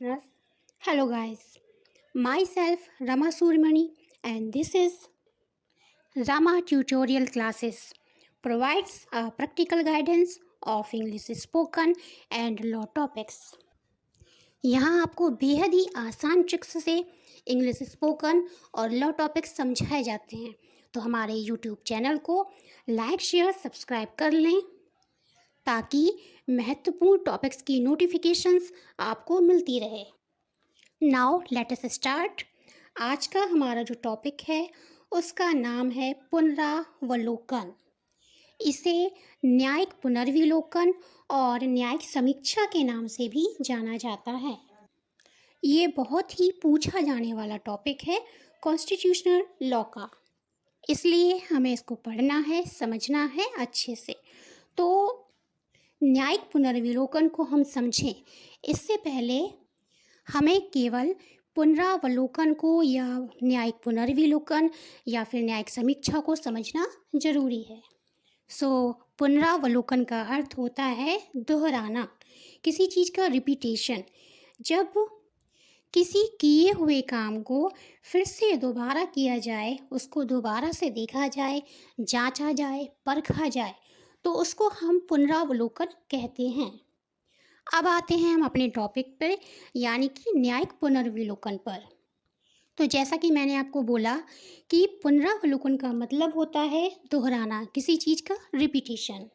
listeners. Hello, guys. Myself, Rama Surmani, and this is Rama Tutorial Classes. Provides a practical guidance of English spoken and law topics. यहाँ आपको बेहद ही आसान tricks से English spoken और law topics समझाए जाते हैं। तो हमारे यूट्यूब चैनल को लाइक शेयर सब्सक्राइब कर लें ताकि महत्वपूर्ण टॉपिक्स की नोटिफिकेशंस आपको मिलती रहे। Now let us start. आज का हमारा जो टॉपिक है उसका नाम है पुनरावलोकन। इसे न्यायिक पुनर्विलोकन और न्यायिक समीक्षा के नाम से भी जाना जाता है। ये बहुत ही पूछा जाने वाला टॉपिक है कॉन्स्टिट्यूशनल लॉ का, इसलिए हमें इसको पढ़ना है, समझना है अच्छे से। तो न्यायिक पुनर्विलोकन को हम समझें इससे पहले हमें केवल पुनरावलोकन को या न्यायिक पुनर्विलोकन या फिर न्यायिक समीक्षा को समझना जरूरी है। पुनरावलोकन का अर्थ होता है दोहराना, किसी चीज़ का रिपीटेशन। जब किसी किए हुए काम को फिर से दोबारा किया जाए, उसको दोबारा से देखा जाए, जांचा जाए, परखा जाए, तो उसको हम पुनरावलोकन कहते हैं। अब आते हैं हम अपने टॉपिक पर, यानी कि न्यायिक पुनर्विलोकन पर। तो जैसा कि मैंने आपको बोला कि पुनरावलोकन का मतलब होता है दोहराना, किसी चीज़ का रिपीटेशन।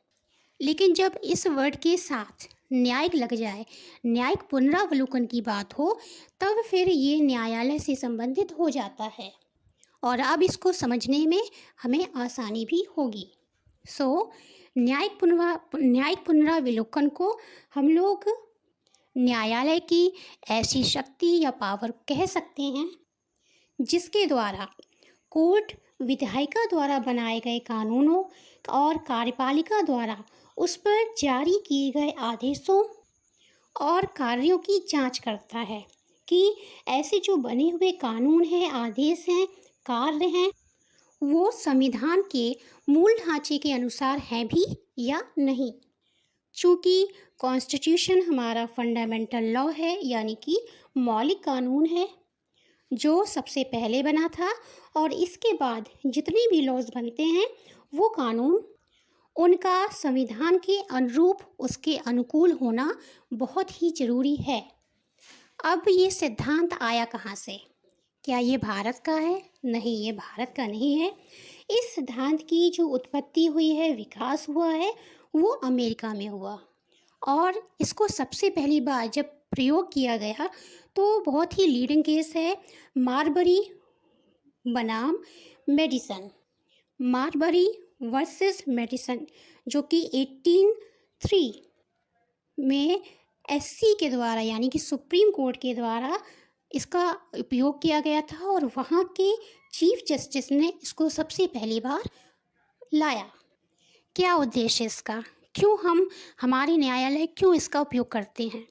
लेकिन जब इस वर्ड के साथ न्यायिक लग जाए, न्यायिक पुनरावलोकन की बात हो, तब फिर ये न्यायालय से संबंधित हो जाता है और अब इसको समझने में हमें आसानी भी होगी। न्यायिक पुनरावलोकन को हम लोग न्यायालय की ऐसी शक्ति या पावर कह सकते हैं जिसके द्वारा कोर्ट विधायिका द्वारा बनाए गए कानूनों और कार्यपालिका द्वारा उस पर जारी किए गए आदेशों और कार्यों की जांच करता है कि ऐसे जो बने हुए कानून हैं, आदेश हैं, कार्य हैं, वो संविधान के मूल ढांचे के अनुसार हैं भी या नहीं। चूँकि कॉन्स्टिट्यूशन हमारा फंडामेंटल लॉ है, यानी कि मौलिक कानून है जो सबसे पहले बना था, और इसके बाद जितने भी लॉज बनते हैं वो कानून उनका संविधान के अनुरूप, उसके अनुकूल होना बहुत ही ज़रूरी है। अब ये सिद्धांत आया कहाँ से? क्या ये भारत का है? नहीं, ये भारत का नहीं है। इस सिद्धांत की जो उत्पत्ति हुई है, विकास हुआ है, वो अमेरिका में हुआ। और इसको सबसे पहली बार जब प्रयोग किया गया तो बहुत ही लीडिंग केस है मारबरी बनाम मेडिसन, मारबरी वर्सेस मेडिसन, जो कि 1803 में एससी के द्वारा, यानी कि सुप्रीम कोर्ट के द्वारा इसका उपयोग किया गया था और वहाँ के चीफ जस्टिस ने इसको सबसे पहली बार लाया। क्या उद्देश्य इसका? क्यों हमारे न्यायालय क्यों इसका उपयोग करते हैं?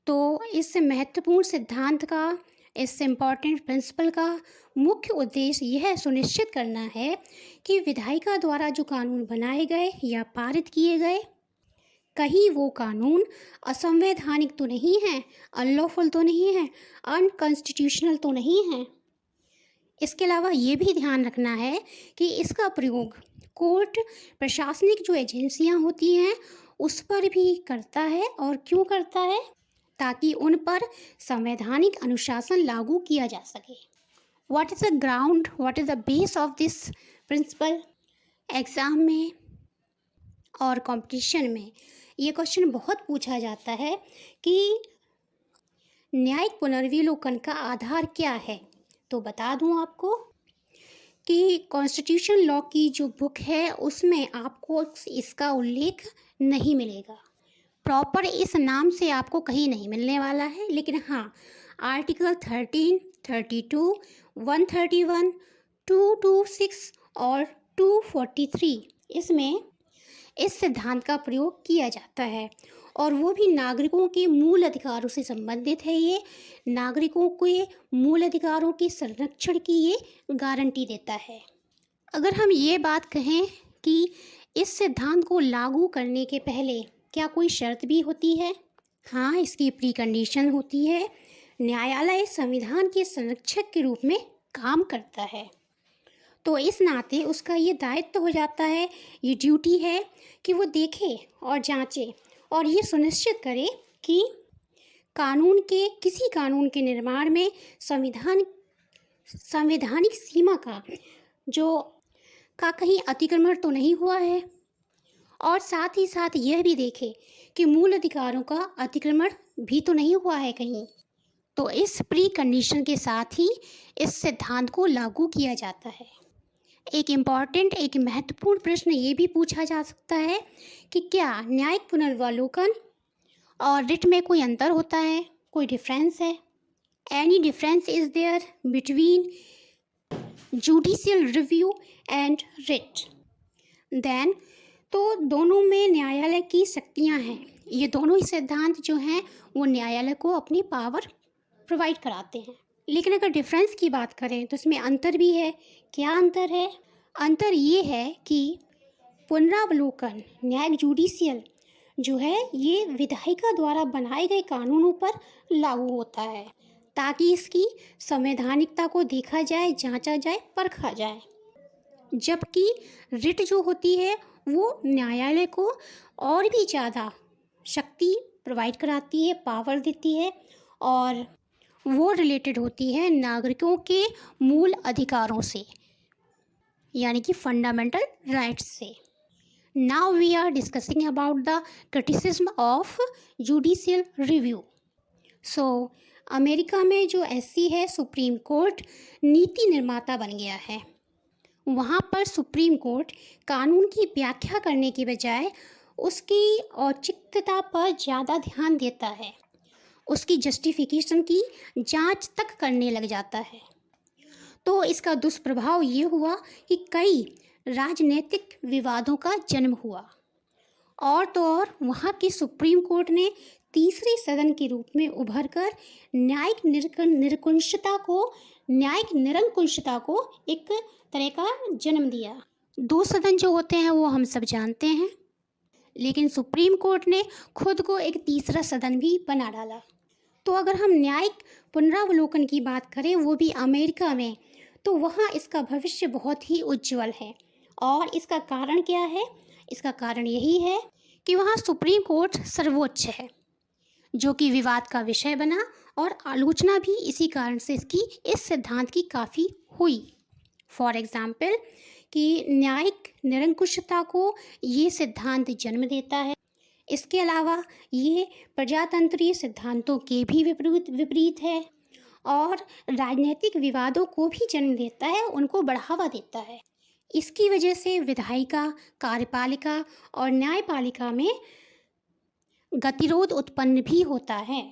तो इस महत्वपूर्ण सिद्धांत का, इस इम्पॉर्टेंट प्रिंसिपल का मुख्य उद्देश्य यह सुनिश्चित करना है कि विधायिका द्वारा जो कानून बनाए गए या पारित किए गए, कहीं वो कानून असंवैधानिक तो नहीं है, अनलॉफुल तो नहीं है, अनकॉन्स्टिट्यूशनल तो नहीं है। इसके अलावा ये भी ध्यान रखना है कि इसका प्रयोग कोर्ट, प्रशासनिक जो एजेंसियां होती हैं उस पर भी करता है। और क्यों करता है? ताकि उन पर संवैधानिक अनुशासन लागू किया जा सके। What is the ground, what is the base of this principle? Exam में और कंपटीशन में ये क्वेश्चन बहुत पूछा जाता है कि न्यायिक पुनर्विलोकन का आधार क्या है। तो बता दूं आपको कि कॉन्स्टिट्यूशन लॉ की जो बुक है उसमें आपको इसका उल्लेख नहीं मिलेगा। प्रॉपर इस नाम से आपको कहीं नहीं मिलने वाला है, लेकिन हाँ, आर्टिकल 13, 32, 131, 226 और 243 इसमें इस सिद्धांत का प्रयोग किया जाता है, और वो भी नागरिकों के मूल अधिकारों से संबंधित है। ये नागरिकों के मूल अधिकारों के संरक्षण की ये गारंटी देता है। अगर हम ये बात कहें कि इस सिद्धांत को लागू करने के पहले क्या कोई शर्त भी होती है? हाँ, इसकी प्री कंडीशन होती है, न्यायालय संविधान के संरक्षक के रूप में काम करता है। तो इस नाते उसका ये दायित्व हो जाता है, ये ड्यूटी है कि वो देखे और जांचे और ये सुनिश्चित करे कि किसी कानून के निर्माण में संवैधानिक सीमा का कहीं अतिक्रमण तो नहीं हुआ है, और साथ ही साथ यह भी देखे कि मूल अधिकारों का अतिक्रमण भी तो नहीं हुआ है कहीं। तो इस प्री कंडीशन के साथ ही इस सिद्धांत को लागू किया जाता है। एक महत्वपूर्ण प्रश्न ये भी पूछा जा सकता है कि क्या न्यायिक पुनर्वलोकन और रिट में कोई अंतर होता है, कोई डिफरेंस है? Any difference is there between judicial review and writ? Then तो दोनों में न्यायालय की शक्तियां हैं। ये दोनों ही सिद्धांत जो हैं वो न्यायालय को अपनी पावर प्रोवाइड कराते हैं। लेकिन अगर डिफरेंस की बात करें तो इसमें अंतर भी है। क्या अंतर है? अंतर ये है कि पुनरावलोकन न्यायिक जुडिशियल जो है ये विधायिका द्वारा बनाए गए कानूनों पर लागू होता है, ताकि इसकी संवैधानिकता को देखा जाए, जांचा जाए, परखा जाए। जबकि रिट जो होती है वो न्यायालय को और भी ज़्यादा शक्ति प्रोवाइड कराती है, पावर देती है, और वो रिलेटेड होती है नागरिकों के मूल अधिकारों से, यानी कि फंडामेंटल राइट्स से। Now we are discussing about the criticism of judicial review. So America में जो एससी है, सुप्रीम कोर्ट नीति निर्माता बन गया है। वहाँ पर सुप्रीम कोर्ट कानून की व्याख्या करने की बजाय उसकी औचित्यता पर ज़्यादा ध्यान देता है, उसकी जस्टिफिकेशन की जांच तक करने लग जाता है। तो इसका दुष्प्रभाव ये हुआ कि कई राजनीतिक विवादों का जन्म हुआ, और तो और वहाँ की सुप्रीम कोर्ट ने तीसरे सदन के रूप में उभरकर न्यायिक निरंकुशता को एक तरह का जन्म दिया। दो सदन जो होते हैं वो हम सब जानते हैं, लेकिन सुप्रीम कोर्ट ने खुद को एक तीसरा सदन भी बना डाला। तो अगर हम न्यायिक पुनरावलोकन की बात करें, वो भी अमेरिका में, तो वहाँ इसका भविष्य बहुत ही उज्जवल है। और इसका कारण क्या है? इसका कारण यही है कि वहाँ सुप्रीम कोर्ट सर्वोच्च है, जो कि विवाद का विषय बना, और आलोचना भी इसी कारण से इस सिद्धांत की काफ़ी हुई। फॉर एग्ज़ाम्पल कि न्यायिक निरंकुशता को ये सिद्धांत जन्म देता है। इसके अलावा ये प्रजातंत्रीय सिद्धांतों के भी विपरीत है, और राजनीतिक विवादों को भी जन्म देता है, उनको बढ़ावा देता है। इसकी वजह से विधायिका, कार्यपालिका और न्यायपालिका में गतिरोध उत्पन्न भी होता है।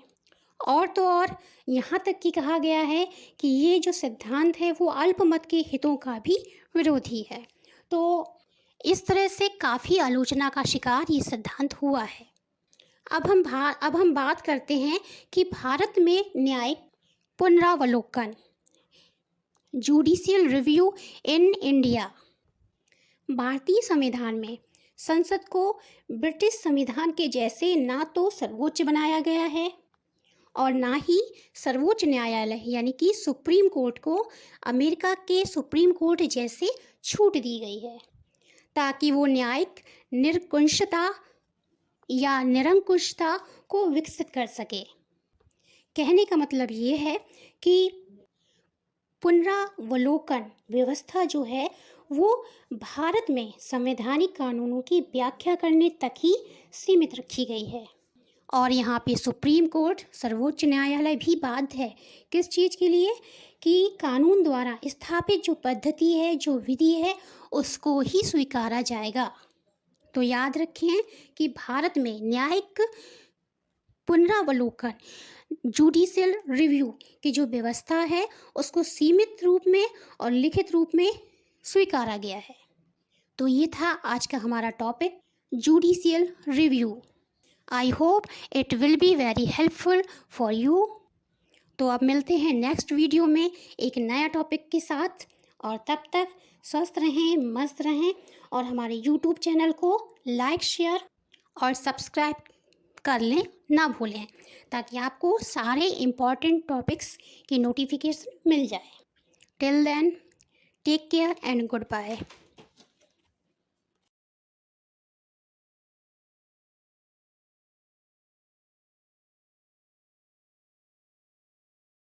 और तो और यहाँ तक कि कहा गया है कि ये जो सिद्धांत है वो अल्पमत के हितों का भी विरोधी है। तो इस तरह से काफ़ी आलोचना का शिकार ये सिद्धांत हुआ है। अब हम बात करते हैं कि भारत में न्यायिक पुनरावलोकन, जुडिशियल रिव्यू इन इंडिया। भारतीय संविधान में संसद को ब्रिटिश संविधान के जैसे ना तो सर्वोच्च बनाया गया है, और ना ही सर्वोच्च न्यायालय यानी कि सुप्रीम कोर्ट को अमेरिका के सुप्रीम कोर्ट जैसे छूट दी गई है, ताकि वो न्यायिक निरंकुशता को विकसित कर सके। कहने का मतलब ये है कि पुनरावलोकन व्यवस्था जो है वो भारत में संवैधानिक कानूनों की व्याख्या करने तक ही सीमित रखी गई है। और यहाँ पे सुप्रीम कोर्ट, सर्वोच्च न्यायालय भी बाध्य है किस चीज़ के लिए? कि कानून द्वारा स्थापित जो पद्धति है, जो विधि है, उसको ही स्वीकारा जाएगा। तो याद रखें कि भारत में न्यायिक पुनरावलोकन, जुडिशियल रिव्यू की जो व्यवस्था है उसको सीमित रूप में और लिखित रूप में स्वीकारा गया है। तो ये था आज का हमारा topic, judicial review. I hope it will be very helpful for you. तो अब मिलते हैं नेक्स्ट वीडियो में एक नया टॉपिक के साथ, और तब तक स्वस्थ रहें, मस्त रहें, और हमारे यूट्यूब चैनल को लाइक, शेयर और सब्सक्राइब कर लें, ना भूलें, ताकि आपको सारे इम्पॉर्टेंट टॉपिक्स की नोटिफिकेशन मिल जाए। Till then, take care and good bye.